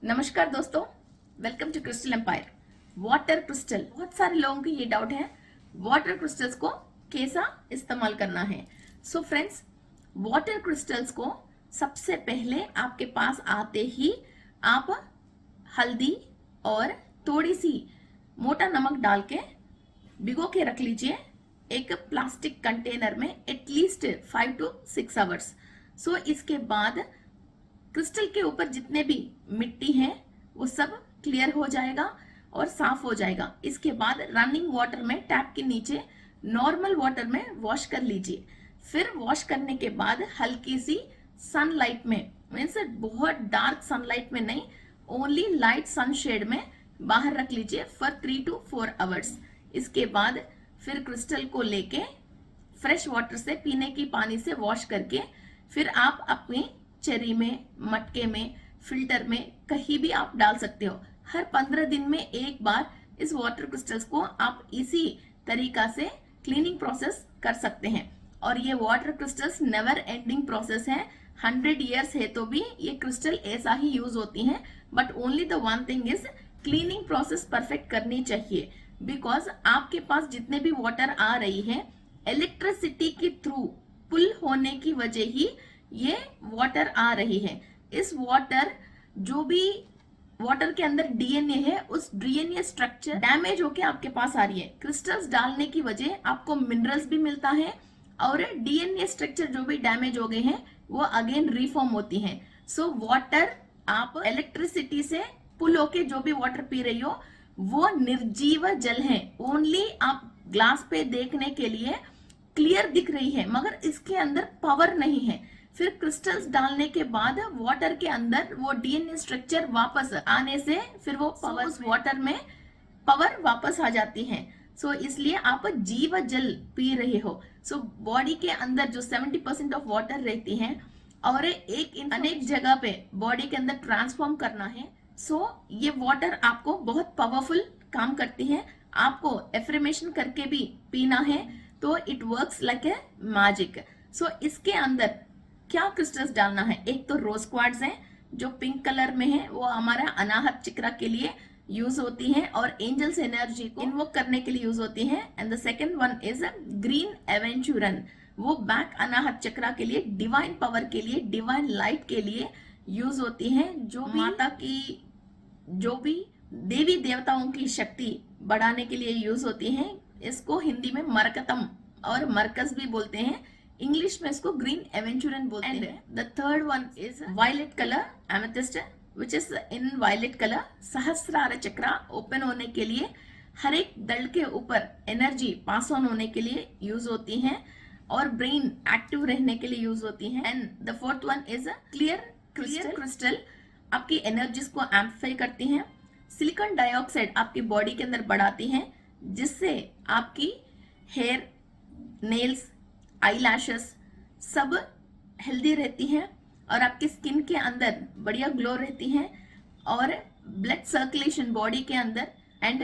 नमस्कार दोस्तों, welcome to crystal empire. Water crystal, बहुत सारे लोगों को ये डाउट है वाटर क्रिस्टल्स को कैसा इस्तेमाल करना है। सो फ्रेंड्स, वाटर क्रिस्टल्स को सबसे पहले आपके पास आते ही आप हल्दी और थोड़ी सी मोटा नमक डाल के भिगो के रख लीजिए एक प्लास्टिक कंटेनर में एटलीस्ट 5 to 6 आवर्स। सो इसके बाद क्रिस्टल के ऊपर जितने भी मिट्टी है वो सब क्लियर हो जाएगा और साफ हो जाएगा। इसके बाद रनिंग वाटर में टैप के नीचे नॉर्मल वाटर में वॉश कर लीजिए। फिर वॉश करने के बाद हल्की सी सनलाइट में, मीन्स बहुत डार्क सनलाइट में नहीं, ओनली लाइट सनशेड में बाहर रख लीजिए फॉर 3 to 4 आवर्स। इसके बाद फिर क्रिस्टल को लेके फ्रेश वाटर से, पीने की पानी से वॉश करके फिर आप अपनी चेरी में, मटके में, फिल्टर में कहीं भी आप डाल सकते हो। हर 15 दिन में एक बार इस वाटर क्रिस्टल्स को आप इसी तरीका से क्लीनिंग प्रोसेस कर सकते हैं। और ये water crystals never ending process है। 100 इयर्स है तो भी ये क्रिस्टल ऐसा ही यूज होती हैं। But only the one thing is cleaning process perfect करनी चाहिए। बिकॉज आपके पास जितने भी वाटर आ रही है इलेक्ट्रिसिटी के थ्रू पुल होने की वजह ही ये वाटर आ रही है। इस वाटर, जो भी वाटर के अंदर डीएनए है, उस डीएनए स्ट्रक्चर डैमेज होके आपके पास आ रही है। क्रिस्टल्स डालने की वजह आपको मिनरल्स भी मिलता है और डीएनए स्ट्रक्चर जो भी डैमेज हो गए हैं वो अगेन रिफॉर्म होती हैं। सो वाटर, आप इलेक्ट्रिसिटी से पुल होके जो भी वाटर पी रही हो वो निर्जीव जल है। ओनली आप ग्लास पे देखने के लिए क्लियर दिख रही है मगर इसके अंदर पावर नहीं है। फिर क्रिस्टल्स डालने के बाद वाटर के अंदर वो डीएनए स्ट्रक्चर वापस आने से फिर वो पावर, उस वाटर में पावर वापस आ जाती है। सो इसलिए आप जीव जल पी रहे हो। सो बॉडी के अंदर जो 70% ऑफ वाटर रहती है और एक अनेक जगह पे बॉडी के अंदर ट्रांसफॉर्म करना है। सो ये वाटर आपको बहुत पावरफुल काम करती है। आपको एफर्मेशन करके भी पीना है तो it works like a magic. So इसके अंदर क्या क्रिस्टल्स डालना है, एक तो रोज क्वार्ट्ज है जो पिंक कलर में है, वो हमारा अनाहत चक्र के लिए यूज होती है और एंजल्स एनर्जी को इन्वोक करने के लिए यूज होती है। And the second one is green aventurine, वो बैक अनाहत चक्र के लिए, डिवाइन पावर के लिए, डिवाइन लाइट के लिए यूज होती है। जो भी माता की, जो भी देवी देवताओं की शक्ति बढ़ाने के लिए यूज होती है। इसको हिंदी में मरकतम और मरकज भी बोलते हैं, इंग्लिश में इसको ग्रीन एवेंचुरन बोलते हैं। The third one is violet colour amethyst, which is in violet colour. Sahasrara चक्र ओपन होने के लिए, हर एक दल के ऊपर एनर्जी पास ऑन होने के लिए यूज होती है और ब्रेन एक्टिव रहने के लिए यूज होती है। And the fourth one is clear crystal, आपकी एनर्जीज को एम्प्लीफाई करती हैं। सिलिकॉन डाइऑक्साइड आपकी बॉडी के अंदर बढ़ाती है जिससे आपकी हेयर, नेल्स, आई लैशेस सब हेल्दी रहती हैं और आपकी स्किन के अंदर बढ़िया ग्लो रहती है और ब्लड सर्कुलेशन बॉडी के अंदर एंड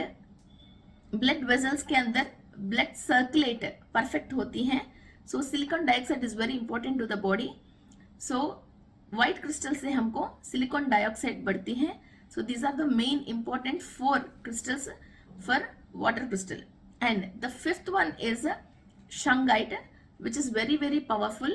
ब्लड वेजल्स के अंदर ब्लड सर्कुलेट परफेक्ट होती है। So silicon dioxide is very important to the body. So white crystal से हमको सिलिकॉन डाइऑक्साइड बढ़ती है। So these are the main important 4 crystals for water crystal. And the fifth one is shungite, which is very very powerful।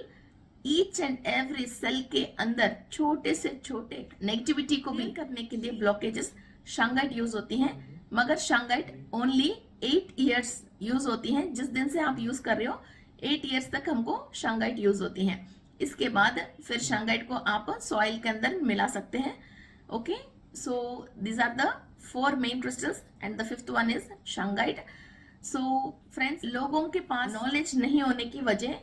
each and every cell के अंदर छोटे से छोटे negativity को भी करने के लिए ब्लॉकेजेस शंगाइट यूज होती हैं। मगर शंगाइट ओनली 8 इयर्स यूज होती हैं। जिस दिन से आप यूज कर रहे हो 8 इयर्स तक हमको शंगाइट यूज होती हैं। इसके बाद फिर शंगाइट को आप सॉइल के अंदर मिला सकते हैं। Okay, so these are the 4 main crystals and the fifth one is shungite. So friends, लोगों के पास नॉलेज नहीं होने की वजह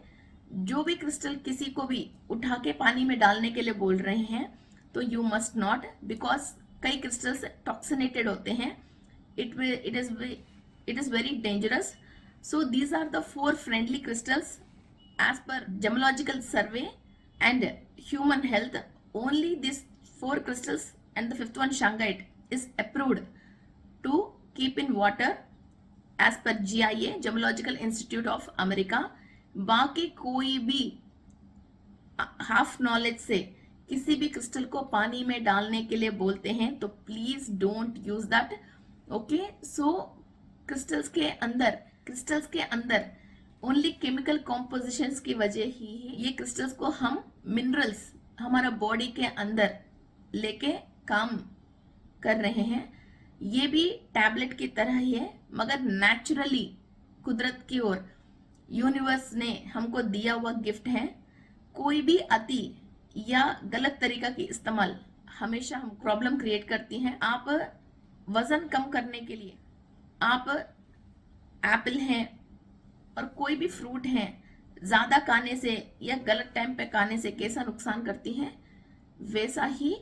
जो भी क्रिस्टल किसी को भी उठा के पानी में डालने के लिए बोल रहे हैं तो यू मस्ट नॉट, बिकॉज कई क्रिस्टल्स टॉक्सिनेटेड होते हैं। It is very dangerous. So these are the 4 friendly crystals as per gemological survey and human health. Only this 4 crystals and the fifth one shungite is approved to keep in water as per GIA, gemological institute of America. बाकी कोई भी half knowledge से किसी भी crystal को पानी में डालने के लिए बोलते हैं, तो please don't use that. Okay, so crystals के अंदर ओनली केमिकल कॉम्पोजिशंस की वजह ही ये क्रिस्टल्स को हम मिनरल्स हमारा बॉडी के अंदर लेके काम कर रहे हैं। ये भी टैबलेट की तरह ही है, मगर नेचुरली कुदरत की ओर यूनिवर्स ने हमको दिया हुआ गिफ्ट है। कोई भी अति या गलत तरीका की इस्तेमाल हमेशा हम प्रॉब्लम क्रिएट करती हैं। आप वजन कम करने के लिए आप एप्पल हैं और कोई भी फ्रूट हैं ज्यादा खाने से या गलत टाइम पे खाने से कैसा नुकसान करती हैं, वैसा ही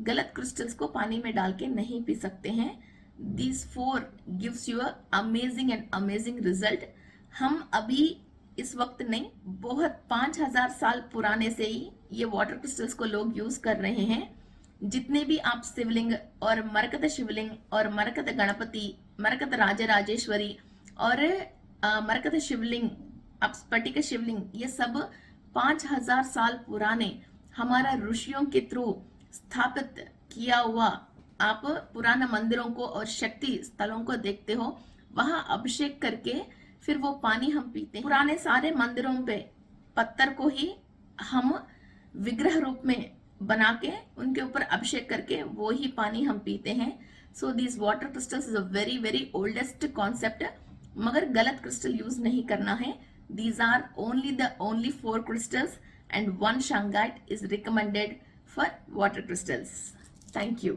गलत क्रिस्टल्स को पानी में डाल के नहीं पी सकते हैं। This 4 gives you amazing and amazing result. हम अभी इस वक्त नहीं, बहुत 5000 साल पुराने से ही ये वाटर क्रिस्टल्स को लोग यूज कर रहे हैं। जितने भी आप शिवलिंग और मरकत शिवलिंग और मरकत गणपति, मरकत राजराजेश्वरी और मरकत शिवलिंग, अब स्फटिक शिवलिंग, ये सब 5000 साल पुराने हमारा ऋषियों के थ्रू स्थापित किया हुआ। आप पुराने मंदिरों को और शक्ति स्थलों को देखते हो, वहां अभिषेक करके फिर वो पानी हम पीते हैं। पुराने सारे मंदिरों पे पत्थर को ही हम विग्रह रूप में बना के उनके ऊपर अभिषेक करके वो ही पानी हम पीते हैं। So this water crystals is a very very oldest concept, मगर गलत क्रिस्टल यूज नहीं करना है। These are only 4 crystals and 1 shungite is recommended for water crystals. Thank you.